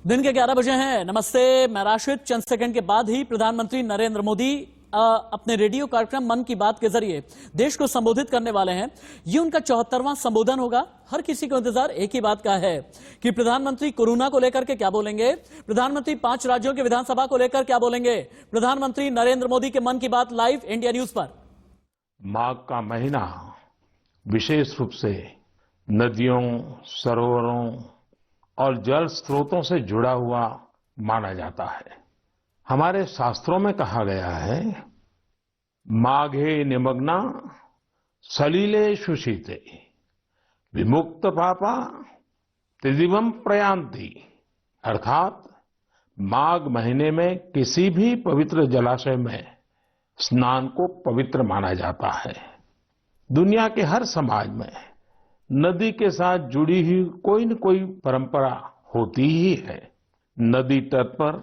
दिन के 11 बजे हैं। नमस्ते, मैं राशिद। चंद सेकंड के बाद ही प्रधानमंत्री नरेंद्र मोदी अपने रेडियो कार्यक्रम मन की बात के जरिए देश को संबोधित करने वाले हैं। ये उनका 74वां संबोधन होगा। हर किसी को इंतजार एक ही बात का है कि प्रधानमंत्री कोरोना को लेकर के क्या बोलेंगे, प्रधानमंत्री 5 राज्यों के विधानसभा को लेकर क्या बोलेंगे। प्रधानमंत्री नरेंद्र मोदी के मन की बात लाइव इंडिया न्यूज पर। माघ का महीना विशेष रूप से नदियों, सरोवरों और जल स्रोतों से जुड़ा हुआ माना जाता है। हमारे शास्त्रों में कहा गया है, माघे निमग्ना सलिले शुशीते विमुक्त पापा त्रिदिवम प्रयांति। अर्थात माघ महीने में किसी भी पवित्र जलाशय में स्नान को पवित्र माना जाता है। दुनिया के हर समाज में नदी के साथ जुड़ी हुई कोई न कोई परंपरा होती ही है। नदी तट पर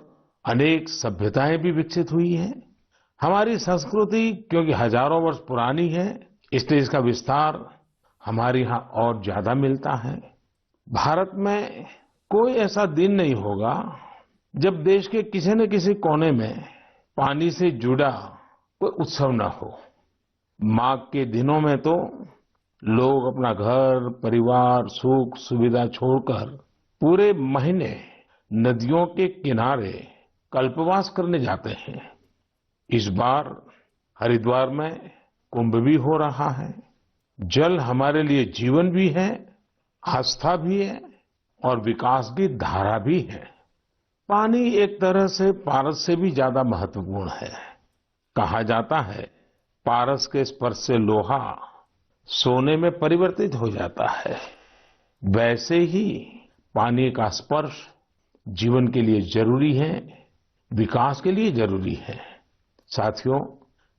अनेक सभ्यताएं भी विकसित हुई हैं। हमारी संस्कृति क्योंकि हजारों वर्ष पुरानी है, इसलिए इसका विस्तार हमारे यहाँ और ज्यादा मिलता है। भारत में कोई ऐसा दिन नहीं होगा जब देश के किसी न किसी कोने में पानी से जुड़ा कोई उत्सव न हो। माघ के दिनों में तो लोग अपना घर, परिवार, सुख सुविधा छोड़कर पूरे महीने नदियों के किनारे कल्पवास करने जाते हैं। इस बार हरिद्वार में कुंभ भी हो रहा है। जल हमारे लिए जीवन भी है, आस्था भी है और विकास की धारा भी है। पानी एक तरह से पारस से भी ज्यादा महत्वपूर्ण है। कहा जाता है, पारस के स्पर्श से लोहा सोने में परिवर्तित हो जाता है। वैसे ही पानी का स्पर्श जीवन के लिए जरूरी है, विकास के लिए जरूरी है। साथियों,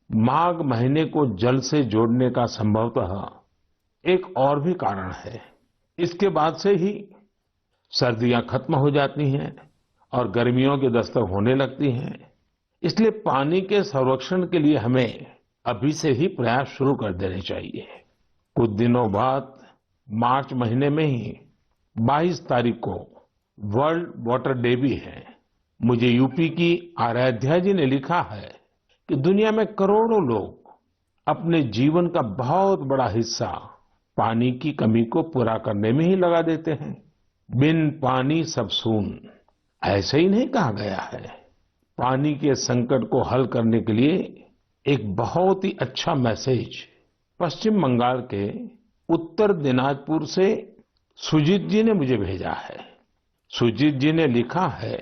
माघ महीने को जल से जोड़ने का संभवतः एक और भी कारण है। इसके बाद से ही सर्दियां खत्म हो जाती हैं और गर्मियों की दस्तक होने लगती हैं। इसलिए पानी के संरक्षण के लिए हमें अभी से ही प्रयास शुरू कर देने चाहिए। कुछ दिनों बाद मार्च महीने में ही 22 तारीख को वर्ल्ड वाटर डे भी है। मुझे यूपी की आराध्या जी ने लिखा है कि दुनिया में करोड़ों लोग अपने जीवन का बहुत बड़ा हिस्सा पानी की कमी को पूरा करने में ही लगा देते हैं। बिन पानी सब सून, ऐसे ही नहीं कहा गया है। पानी के संकट को हल करने के लिए एक बहुत ही अच्छा मैसेज पश्चिम बंगाल के उत्तर दिनाजपुर से सुजीत जी ने मुझे भेजा है। सुजीत जी ने लिखा है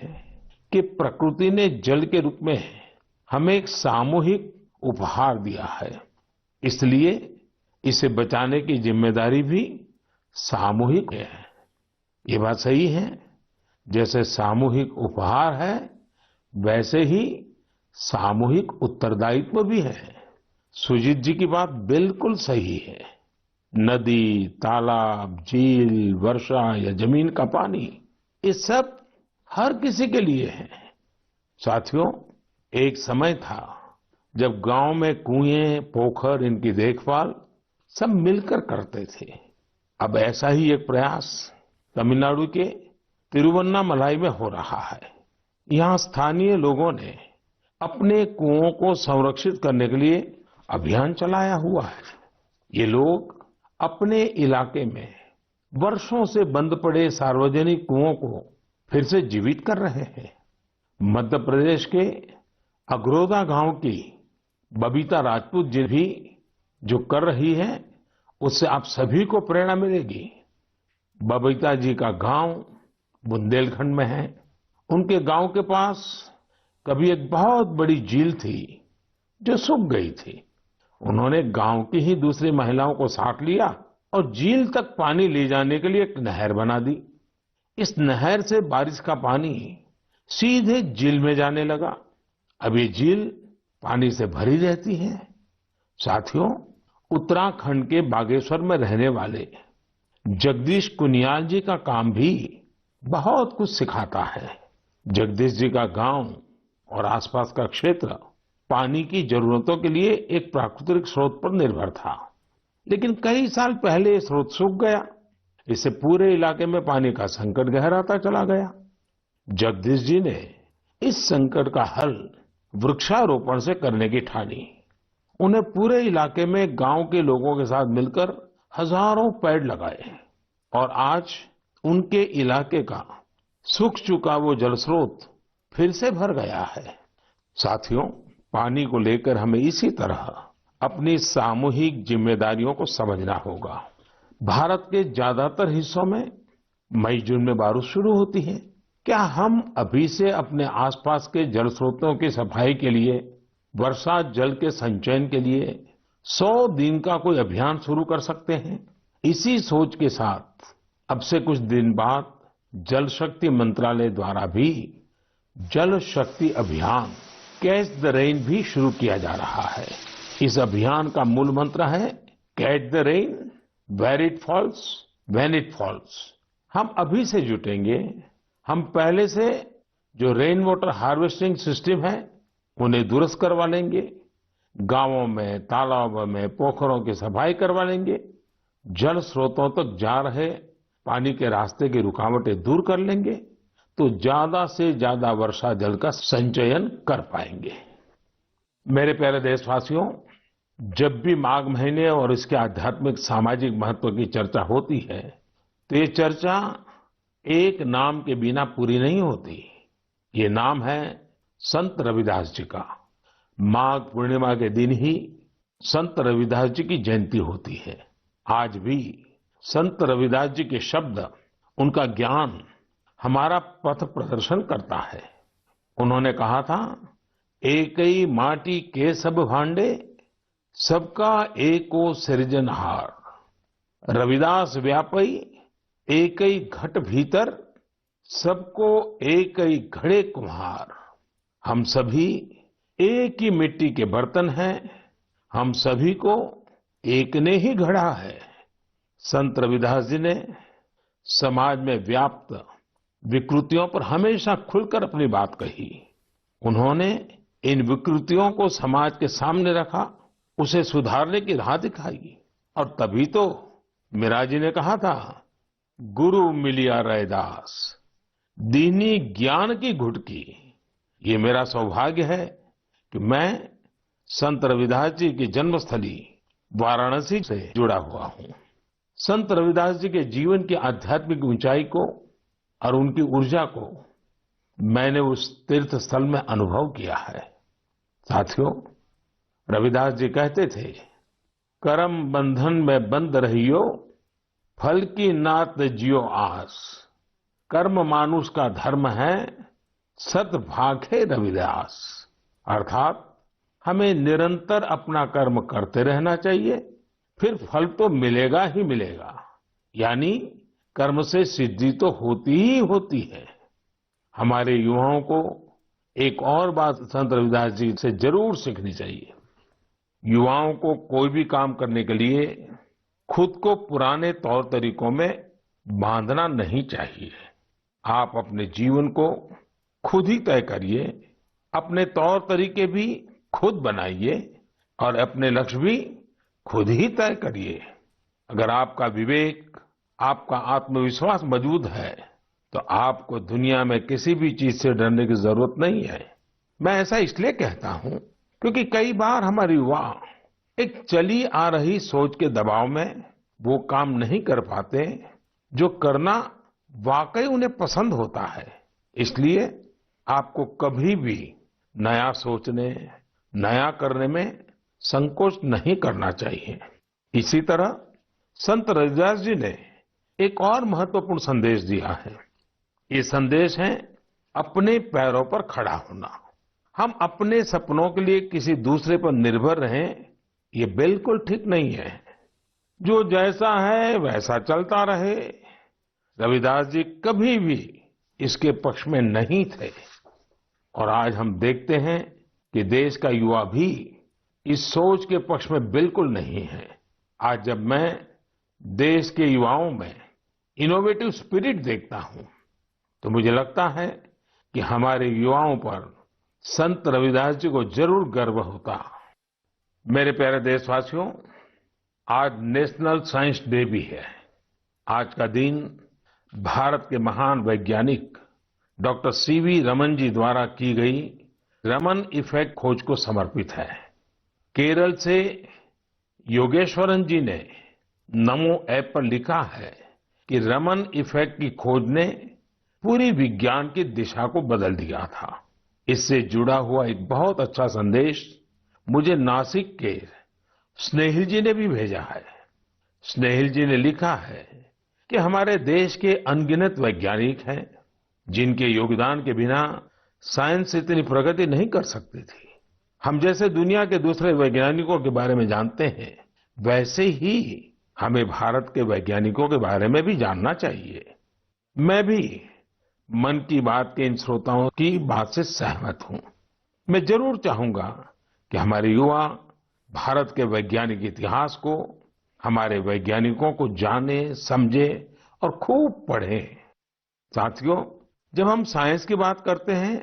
कि प्रकृति ने जल के रूप में हमें एक सामूहिक उपहार दिया है, इसलिए इसे बचाने की जिम्मेदारी भी सामूहिक है। ये बात सही है। जैसे सामूहिक उपहार है, वैसे ही सामूहिक उत्तरदायित्व भी है। सुजीत जी की बात बिल्कुल सही है। नदी, तालाब, झील, वर्षा या जमीन का पानी, ये सब हर किसी के लिए है। साथियों, एक समय था जब गांव में कुएं, पोखर, इनकी देखभाल सब मिलकर करते थे। अब ऐसा ही एक प्रयास तमिलनाडु के तिरुवन्नामलाई में हो रहा है। यहाँ स्थानीय लोगों ने अपने कुओं को संरक्षित करने के लिए अभियान चलाया हुआ है। ये लोग अपने इलाके में वर्षों से बंद पड़े सार्वजनिक कुओं को फिर से जीवित कर रहे हैं। मध्य प्रदेश के अगरोदा गांव की बबीता राजपूत जी भी जो कर रही है, उससे आप सभी को प्रेरणा मिलेगी। बबीता जी का गांव बुंदेलखंड में है। उनके गांव के पास कभी एक बहुत बड़ी झील थी जो सूख गई थी। उन्होंने गांव की ही दूसरी महिलाओं को साथ लिया और झील तक पानी ले जाने के लिए एक नहर बना दी। इस नहर से बारिश का पानी सीधे झील में जाने लगा। अब ये झील पानी से भरी रहती है। साथियों, उत्तराखंड के बागेश्वर में रहने वाले जगदीश कुनियाल जी का काम भी बहुत कुछ सिखाता है। जगदीश जी का गांव और आसपास का क्षेत्र पानी की जरूरतों के लिए एक प्राकृतिक स्रोत पर निर्भर था, लेकिन कई साल पहले ये स्रोत सूख गया। इससे पूरे इलाके में पानी का संकट गहराता चला गया। जगदीश जी ने इस संकट का हल वृक्षारोपण से करने की ठानी। उन्हें पूरे इलाके में गांव के लोगों के साथ मिलकर हजारों पेड़ लगाए और आज उनके इलाके का सूख चुका वो जल स्रोत फिर से भर गया है। साथियों, पानी को लेकर हमें इसी तरह अपनी सामूहिक जिम्मेदारियों को समझना होगा। भारत के ज्यादातर हिस्सों में मई जून में बारिश शुरू होती है। क्या हम अभी से अपने आसपास के जल स्रोतों की सफाई के लिए, वर्षा जल के संचयन के लिए 100 दिन का कोई अभियान शुरू कर सकते हैं? इसी सोच के साथ अब से कुछ दिन बाद जल शक्ति मंत्रालय द्वारा भी जल शक्ति अभियान कैच द रेन भी शुरू किया जा रहा है। इस अभियान का मूल मंत्र है catch the rain where it falls when it falls. हम अभी से जुटेंगे, हम पहले से जो रेन वाटर हार्वेस्टिंग सिस्टम है उन्हें दुरुस्त करवा लेंगे, गांवों में, तालाबों में, पोखरों की सफाई करवा लेंगे, जल स्रोतों तक जा रहे पानी के रास्ते की रुकावटें दूर कर लेंगे, तो ज्यादा से ज्यादा वर्षा जल का संचयन कर पाएंगे। मेरे प्यारे देशवासियों, जब भी माघ महीने और इसके आध्यात्मिक सामाजिक महत्व की चर्चा होती है तो ये चर्चा एक नाम के बिना पूरी नहीं होती। ये नाम है संत रविदास जी का। माघ पूर्णिमा के दिन ही संत रविदास जी की जयंती होती है। आज भी संत रविदास जी के शब्द, उनका ज्ञान हमारा पथ प्रदर्शन करता है। उन्होंने कहा था, एक ही माटी के सब भांडे, सबका एको सृजनहार। रविदास व्यापई एक ही घट भीतर, सबको एक ही घड़े कुम्हार। हम सभी एक ही मिट्टी के बर्तन हैं, हम सभी को एक ने ही गढ़ा है। संत रविदास जी ने समाज में व्याप्त विकृतियों पर हमेशा खुलकर अपनी बात कही। उन्होंने इन विकृतियों को समाज के सामने रखा, उसे सुधारने की राह दिखाई। और तभी तो मीरा जी ने कहा था, गुरु मिलिया रैदास, दीनी ज्ञान की घुटकी। ये मेरा सौभाग्य है कि मैं संत रविदास जी की जन्मस्थली वाराणसी से जुड़ा हुआ हूँ। संत रविदास जी के जीवन की आध्यात्मिक ऊंचाई को और उनकी ऊर्जा को मैंने उस तीर्थ स्थल में अनुभव किया है। साथियों, रविदास जी कहते थे, करम बंधन में बंद रहियो, फल की नात जियो आस। कर्म मानुष का धर्म है, सत भाखे रविदास। अर्थात हमें निरंतर अपना कर्म करते रहना चाहिए, फिर फल तो मिलेगा ही मिलेगा। यानी कर्म से सिद्धि तो होती ही होती है। हमारे युवाओं को एक और बात संत रविदास जी से जरूर सीखनी चाहिए। युवाओं को कोई भी काम करने के लिए खुद को पुराने तौर तरीकों में बांधना नहीं चाहिए। आप अपने जीवन को खुद ही तय करिए, अपने तौर तरीके भी खुद बनाइए और अपने लक्ष्य भी खुद ही तय करिए। अगर आपका विवेक, आपका आत्मविश्वास मौजूद है तो आपको दुनिया में किसी भी चीज से डरने की जरूरत नहीं है। मैं ऐसा इसलिए कहता हूं क्योंकि कई बार हमारे युवा एक चली आ रही सोच के दबाव में वो काम नहीं कर पाते जो करना वाकई उन्हें पसंद होता है। इसलिए आपको कभी भी नया सोचने, नया करने में संकोच नहीं करना चाहिए। इसी तरह संत रविदास जी ने एक और महत्वपूर्ण संदेश दिया है। ये संदेश है अपने पैरों पर खड़ा होना। हम अपने सपनों के लिए किसी दूसरे पर निर्भर रहें, ये बिल्कुल ठीक नहीं है। जो जैसा है वैसा चलता रहे, रविदास जी कभी भी इसके पक्ष में नहीं थे। और आज हम देखते हैं कि देश का युवा भी इस सोच के पक्ष में बिल्कुल नहीं है। आज जब मैं देश के युवाओं में इनोवेटिव स्पिरिट देखता हूं तो मुझे लगता है कि हमारे युवाओं पर संत रविदास जी को जरूर गर्व होता। मेरे प्यारे देशवासियों, आज नेशनल साइंस डे भी है। आज का दिन भारत के महान वैज्ञानिक डॉक्टर सीवी रमन जी द्वारा की गई रमन इफेक्ट खोज को समर्पित है। केरल से योगेश्वरन जी ने नमो ऐप पर लिखा है कि रमन इफेक्ट की खोज ने पूरी विज्ञान की दिशा को बदल दिया था। इससे जुड़ा हुआ एक बहुत अच्छा संदेश मुझे नासिक के स्नेहिल जी ने भी भेजा है। स्नेहिल जी ने लिखा है कि हमारे देश के अनगिनत वैज्ञानिक हैं जिनके योगदान के बिना साइंस इतनी प्रगति नहीं कर सकती थी। हम जैसे दुनिया के दूसरे वैज्ञानिकों के बारे में जानते हैं, वैसे ही हमें भारत के वैज्ञानिकों के बारे में भी जानना चाहिए। मैं भी मन की बात के इन श्रोताओं की बात से सहमत हूं। मैं जरूर चाहूंगा कि हमारे युवा भारत के वैज्ञानिक इतिहास को, हमारे वैज्ञानिकों को जाने, समझे और खूब पढ़ें। साथियों, जब हम साइंस की बात करते हैं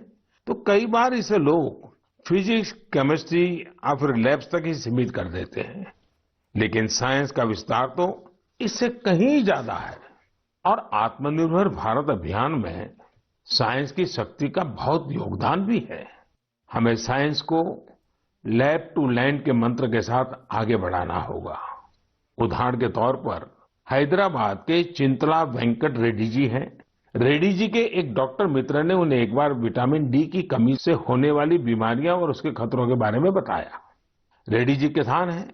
तो कई बार इसे लोग फिजिक्स, केमिस्ट्री या फिर लैब्स तक ही सीमित कर देते हैं, लेकिन साइंस का विस्तार तो इससे कहीं ज्यादा है। और आत्मनिर्भर भारत अभियान में साइंस की शक्ति का बहुत योगदान भी है। हमें साइंस को लैब टू लैंड के मंत्र के साथ आगे बढ़ाना होगा। उदाहरण के तौर पर हैदराबाद के चिंतला वेंकट रेड्डी जी हैं। रेड्डी जी के एक डॉक्टर मित्र ने उन्हें एक बार विटामिन डी की कमी से होने वाली बीमारियां और उसके खतरों के बारे में बताया। रेड्डी जी किसान हैं।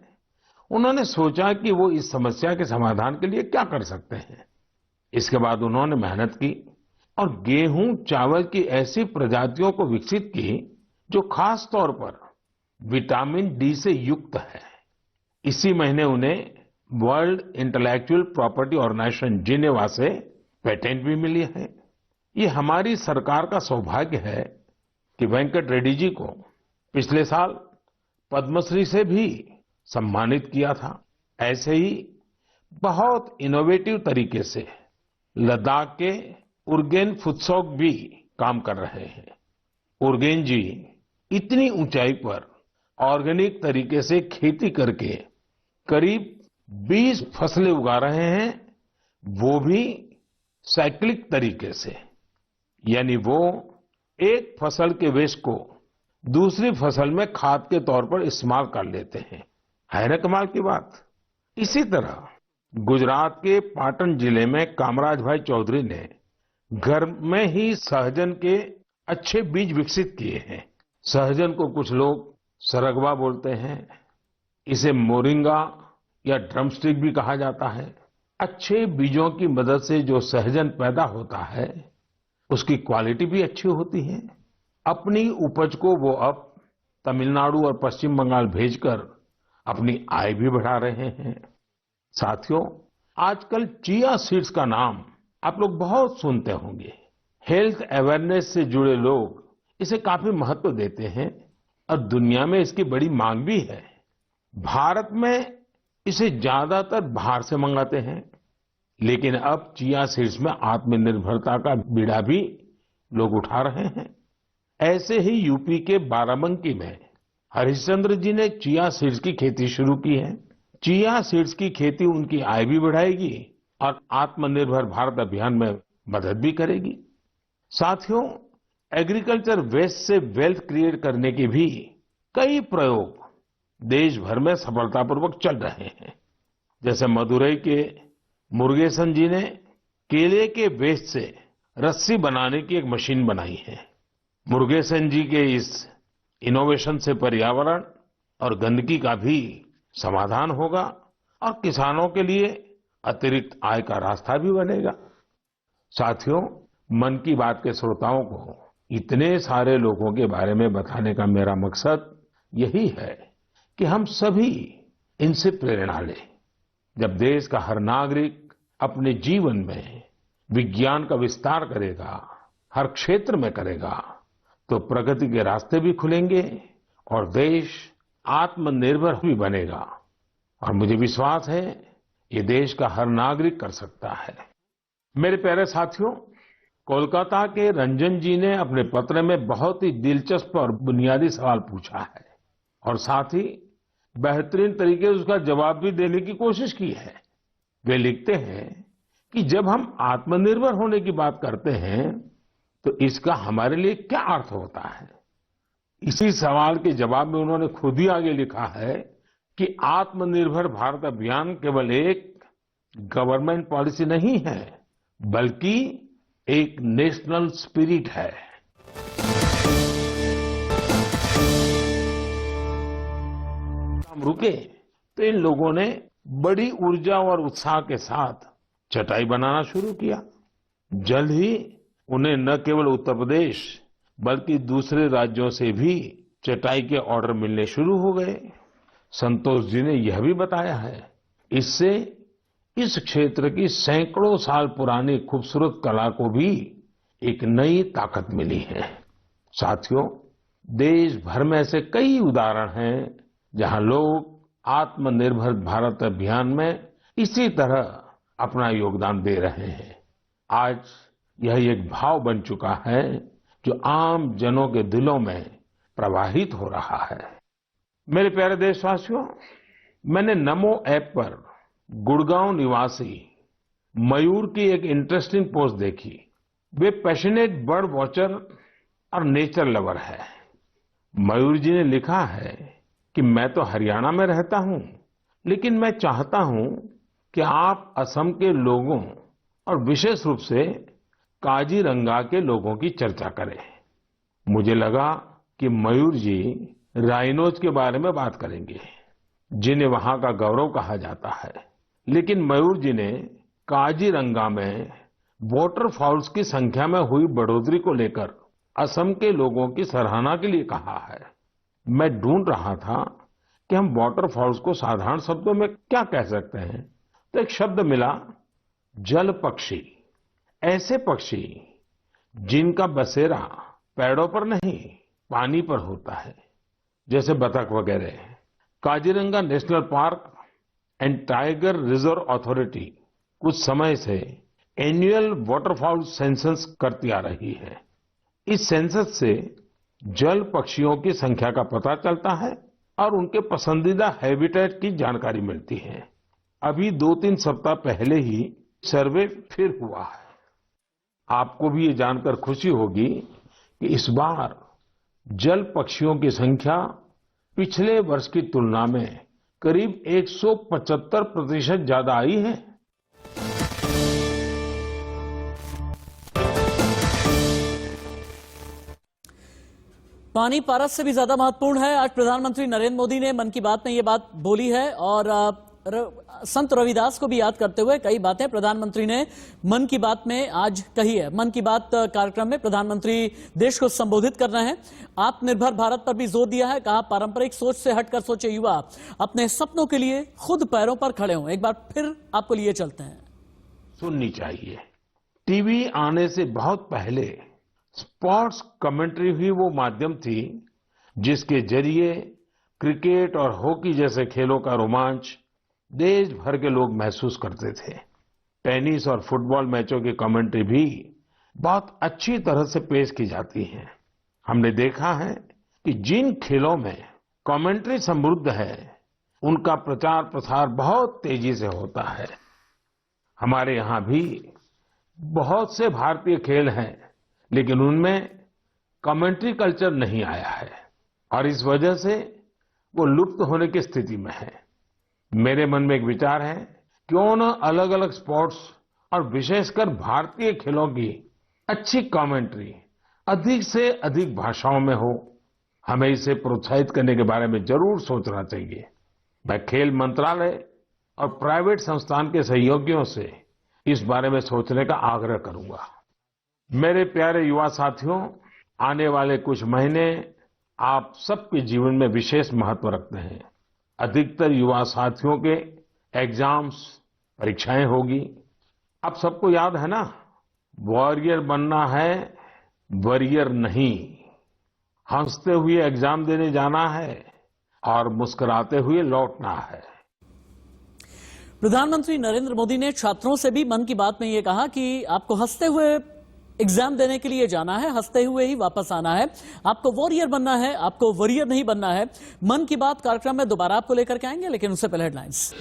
उन्होंने सोचा कि वो इस समस्या के समाधान के लिए क्या कर सकते हैं। इसके बाद उन्होंने मेहनत की और गेहूं, चावल की ऐसी प्रजातियों को विकसित की जो खास तौर पर विटामिन डी से युक्त है। इसी महीने उन्हें World Intellectual Property Organization Geneva से पेटेंट भी मिली है। ये हमारी सरकार का सौभाग्य है कि वेंकट रेड्डी जी को पिछले साल पद्मश्री से भी सम्मानित किया था। ऐसे ही बहुत इनोवेटिव तरीके से लद्दाख के उर्गेन फुत्सौग भी काम कर रहे हैं। उर्गेन जी इतनी ऊंचाई पर ऑर्गेनिक तरीके से खेती करके करीब 20 फसलें उगा रहे हैं, वो भी साइक्लिक तरीके से। यानी वो एक फसल के वेस्ट को दूसरी फसल में खाद के तौर पर इस्तेमाल कर लेते हैं। है ना कमाल की बात। इसी तरह गुजरात के पाटन जिले में कामराज भाई चौधरी ने घर में ही सहजन के अच्छे बीज विकसित किए हैं। सहजन को कुछ लोग सरगवा बोलते हैं, इसे मोरिंगा या ड्रमस्टिक भी कहा जाता है। अच्छे बीजों की मदद से जो सहजन पैदा होता है उसकी क्वालिटी भी अच्छी होती है। अपनी उपज को वो अब तमिलनाडु और पश्चिम बंगाल भेजकर अपनी आय भी बढ़ा रहे हैं। साथियों, आजकल चिया सीड्स का नाम आप लोग बहुत सुनते होंगे। हेल्थ अवेयरनेस से जुड़े लोग इसे काफी महत्व देते हैं और दुनिया में इसकी बड़ी मांग भी है। भारत में इसे ज्यादातर बाहर से मंगाते हैं, लेकिन अब चिया सीड्स में आत्मनिर्भरता का बीड़ा भी लोग उठा रहे हैं। ऐसे ही यूपी के बाराबंकी में हरिश्चंद्र जी ने चिया सीड्स की खेती शुरू की है। चिया सीड्स की खेती उनकी आय भी बढ़ाएगी और आत्मनिर्भर भारत अभियान में मदद भी करेगी। साथियों, एग्रीकल्चर वेस्ट से वेल्थ क्रिएट करने के भी कई प्रयोग देश भर में सफलतापूर्वक चल रहे हैं। जैसे मदुरई के मुरुगेसन जी ने केले के वेस्ट से रस्सी बनाने की एक मशीन बनाई है। मुरुगेसन जी के इस इनोवेशन से पर्यावरण और गंदगी का भी समाधान होगा और किसानों के लिए अतिरिक्त आय का रास्ता भी बनेगा। साथियों, मन की बात के श्रोताओं को इतने सारे लोगों के बारे में बताने का मेरा मकसद यही है कि हम सभी इनसे प्रेरणा लें। जब देश का हर नागरिक अपने जीवन में विज्ञान का विस्तार करेगा, हर क्षेत्र में करेगा, तो प्रगति के रास्ते भी खुलेंगे और देश आत्मनिर्भर भी बनेगा। और मुझे विश्वास है ये देश का हर नागरिक कर सकता है। मेरे प्यारे साथियों, कोलकाता के रंजन जी ने अपने पत्र में बहुत ही दिलचस्प और बुनियादी सवाल पूछा है और साथ ही बेहतरीन तरीके से उसका जवाब भी देने की कोशिश की है। वे लिखते हैं कि जब हम आत्मनिर्भर होने की बात करते हैं तो इसका हमारे लिए क्या अर्थ होता है? इसी सवाल के जवाब में उन्होंने खुद ही आगे लिखा है कि आत्मनिर्भर भारत अभियान केवल एक गवर्नमेंट पॉलिसी नहीं है, बल्कि एक नेशनल स्पिरिट है। हम रुके तो इन लोगों ने बड़ी ऊर्जा और उत्साह के साथ चटाई बनाना शुरू किया। जल्द ही उन्हें न केवल उत्तर प्रदेश बल्कि दूसरे राज्यों से भी चटाई के ऑर्डर मिलने शुरू हो गए। संतोष जी ने यह भी बताया है, इससे इस क्षेत्र की सैकड़ों साल पुरानी खूबसूरत कला को भी एक नई ताकत मिली है। साथियों, देश भर में ऐसे कई उदाहरण हैं जहां लोग आत्मनिर्भर भारत अभियान में इसी तरह अपना योगदान दे रहे हैं। आज यह एक भाव बन चुका है जो आम जनों के दिलों में प्रवाहित हो रहा है। मेरे प्यारे देशवासियों, मैंने नमो ऐप पर गुड़गांव निवासी मयूर की एक इंटरेस्टिंग पोस्ट देखी। वे पैशनेट बर्ड वॉचर और नेचर लवर है। मयूर जी ने लिखा है कि मैं तो हरियाणा में रहता हूं, लेकिन मैं चाहता हूं कि आप असम के लोगों और विशेष रूप से काजीरंगा के लोगों की चर्चा करें। मुझे लगा कि मयूर जी राइनोज के बारे में बात करेंगे, जिन्हें वहां का गौरव कहा जाता है। लेकिन मयूर जी ने काजीरंगा में वाटरफॉल्स की संख्या में हुई बढ़ोतरी को लेकर असम के लोगों की सराहना के लिए कहा है। मैं ढूंढ रहा था कि हम वाटरफॉल्स को साधारण शब्दों में क्या कह सकते हैं, तो एक शब्द मिला, जल पक्षी। ऐसे पक्षी जिनका बसेरा पेड़ों पर नहीं पानी पर होता है, जैसे बतख वगैरह। Kaziranga national park and tiger reserve authority कुछ समय से एनुअल वाटरफॉल सेंसस करती आ रही है। इस सेंसस से जल पक्षियों की संख्या का पता चलता है और उनके पसंदीदा हैबिटेट की जानकारी मिलती है। अभी 2-3 सप्ताह पहले ही सर्वे फिर हुआ है। आपको भी ये जानकर खुशी होगी कि इस बार जल पक्षियों की संख्या पिछले वर्ष की तुलना में करीब 175% ज्यादा आई है। पानी पारस से भी ज्यादा महत्वपूर्ण है। आज प्रधानमंत्री नरेंद्र मोदी ने मन की बात में ये बात बोली है और संत रविदास को भी याद करते हुए कई बातें प्रधानमंत्री ने मन की बात में आज कही है। मन की बात कार्यक्रम में प्रधानमंत्री देश को संबोधित कर रहे हैं। आत्मनिर्भर भारत पर भी जोर दिया है। कहा, पारंपरिक सोच से हटकर सोचे युवा, अपने सपनों के लिए खुद पैरों पर खड़े हों। एक बार फिर आपको लिए चलते हैं। सुननी चाहिए। टीवी आने से बहुत पहले स्पोर्ट्स कमेंट्री ही वो माध्यम थी जिसके जरिए क्रिकेट और हॉकी जैसे खेलों का रोमांच देश भर के लोग महसूस करते थे। टेनिस और फुटबॉल मैचों की कमेंट्री भी बहुत अच्छी तरह से पेश की जाती है। हमने देखा है कि जिन खेलों में कमेंट्री समृद्ध है, उनका प्रचार प्रसार बहुत तेजी से होता है। हमारे यहाँ भी बहुत से भारतीय खेल हैं, लेकिन उनमें कमेंट्री कल्चर नहीं आया है और इस वजह से वो लुप्त होने की स्थिति में है। मेरे मन में एक विचार है, क्यों न अलग अलग स्पोर्ट्स और विशेषकर भारतीय खेलों की अच्छी कमेंट्री अधिक से अधिक भाषाओं में हो। हमें इसे प्रोत्साहित करने के बारे में जरूर सोचना चाहिए। मैं खेल मंत्रालय और प्राइवेट संस्थान के सहयोगियों से इस बारे में सोचने का आग्रह करूंगा। मेरे प्यारे युवा साथियों, आने वाले कुछ महीने आप सबके जीवन में विशेष महत्व रखते हैं। अधिकतर युवा साथियों के एग्जाम्स, परीक्षाएं होगी। अब सबको याद है ना, वॉरियर बनना है, वॉरियर नहीं। हंसते हुए एग्जाम देने जाना है और मुस्कुराते हुए लौटना है। प्रधानमंत्री नरेंद्र मोदी ने छात्रों से भी मन की बात में ये कहा कि आपको हंसते हुए एग्जाम देने के लिए जाना है, हंसते हुए ही वापस आना है। आपको वॉरियर बनना है, आपको वॉरियर नहीं बनना है। मन की बात कार्यक्रम में दोबारा आपको लेकर के आएंगे, लेकिन उससे पहले हेडलाइंस।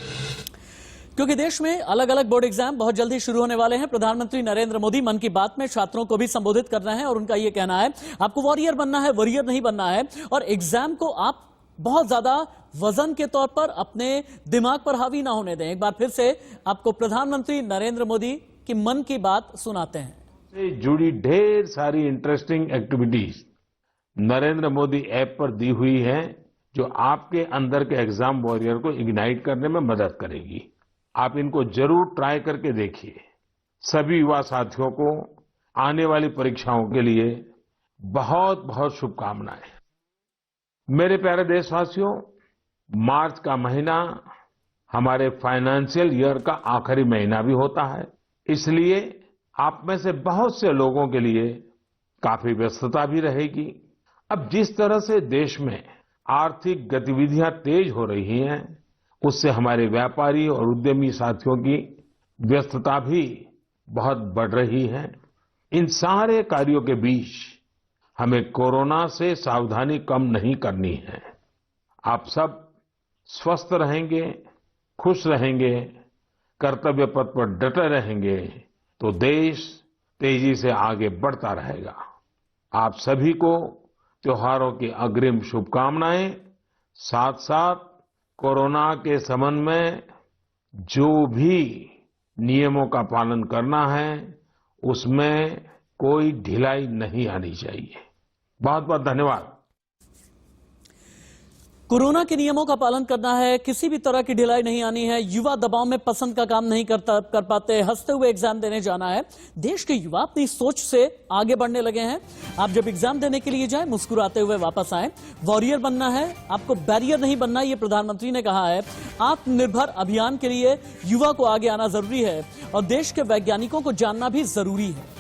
क्योंकि देश में अलग अलग बोर्ड एग्जाम बहुत जल्दी शुरू होने वाले हैं, प्रधानमंत्री नरेंद्र मोदी मन की बात में छात्रों को भी संबोधित कर रहे हैं और उनका यह कहना है आपको वॉरियर बनना है, वॉरियर नहीं बनना है। और एग्जाम को आप बहुत ज्यादा वजन के तौर पर अपने दिमाग पर हावी ना होने दें। एक बार फिर से आपको प्रधानमंत्री नरेंद्र मोदी की मन की बात सुनाते हैं। से जुड़ी ढेर सारी interesting activities Narendra Modi app पर दी हुई है, जो आपके अंदर के एग्जाम वॉरियर को इग्नाइट करने में मदद करेगी। आप इनको जरूर ट्राई करके देखिए। सभी युवा साथियों को आने वाली परीक्षाओं के लिए बहुत बहुत शुभकामनाएं। मेरे प्यारे देशवासियों, मार्च का महीना हमारे फाइनेंशियल ईयर का आखिरी महीना भी होता है, इसलिए आप में से बहुत से लोगों के लिए काफी व्यस्तता भी रहेगी। अब जिस तरह से देश में आर्थिक गतिविधियां तेज हो रही हैं, उससे हमारे व्यापारी और उद्यमी साथियों की व्यस्तता भी बहुत बढ़ रही है। इन सारे कार्यों के बीच हमें कोरोना से सावधानी कम नहीं करनी है। आप सब स्वस्थ रहेंगे, खुश रहेंगे, कर्तव्य पथ पर डटे रहेंगे तो देश तेजी से आगे बढ़ता रहेगा। आप सभी को त्योहारों की अग्रिम शुभकामनाएं। साथ साथ कोरोना के संबंध में जो भी नियमों का पालन करना है, उसमें कोई ढिलाई नहीं आनी चाहिए। बहुत बहुत धन्यवाद। कोरोना के नियमों का पालन करना है, किसी भी तरह की ढिलाई नहीं आनी है। युवा दबाव में पसंद का काम नहीं कर पाते, हंसते हुए एग्जाम देने जाना है। देश के युवा अपनी सोच से आगे बढ़ने लगे हैं। आप जब एग्जाम देने के लिए जाएं, मुस्कुराते हुए वापस आएं। वॉरियर बनना है, आपको बैरियर नहीं बनना, ये प्रधानमंत्री ने कहा है। आत्मनिर्भर अभियान के लिए युवा को आगे आना जरूरी है और देश के वैज्ञानिकों को जानना भी जरूरी है।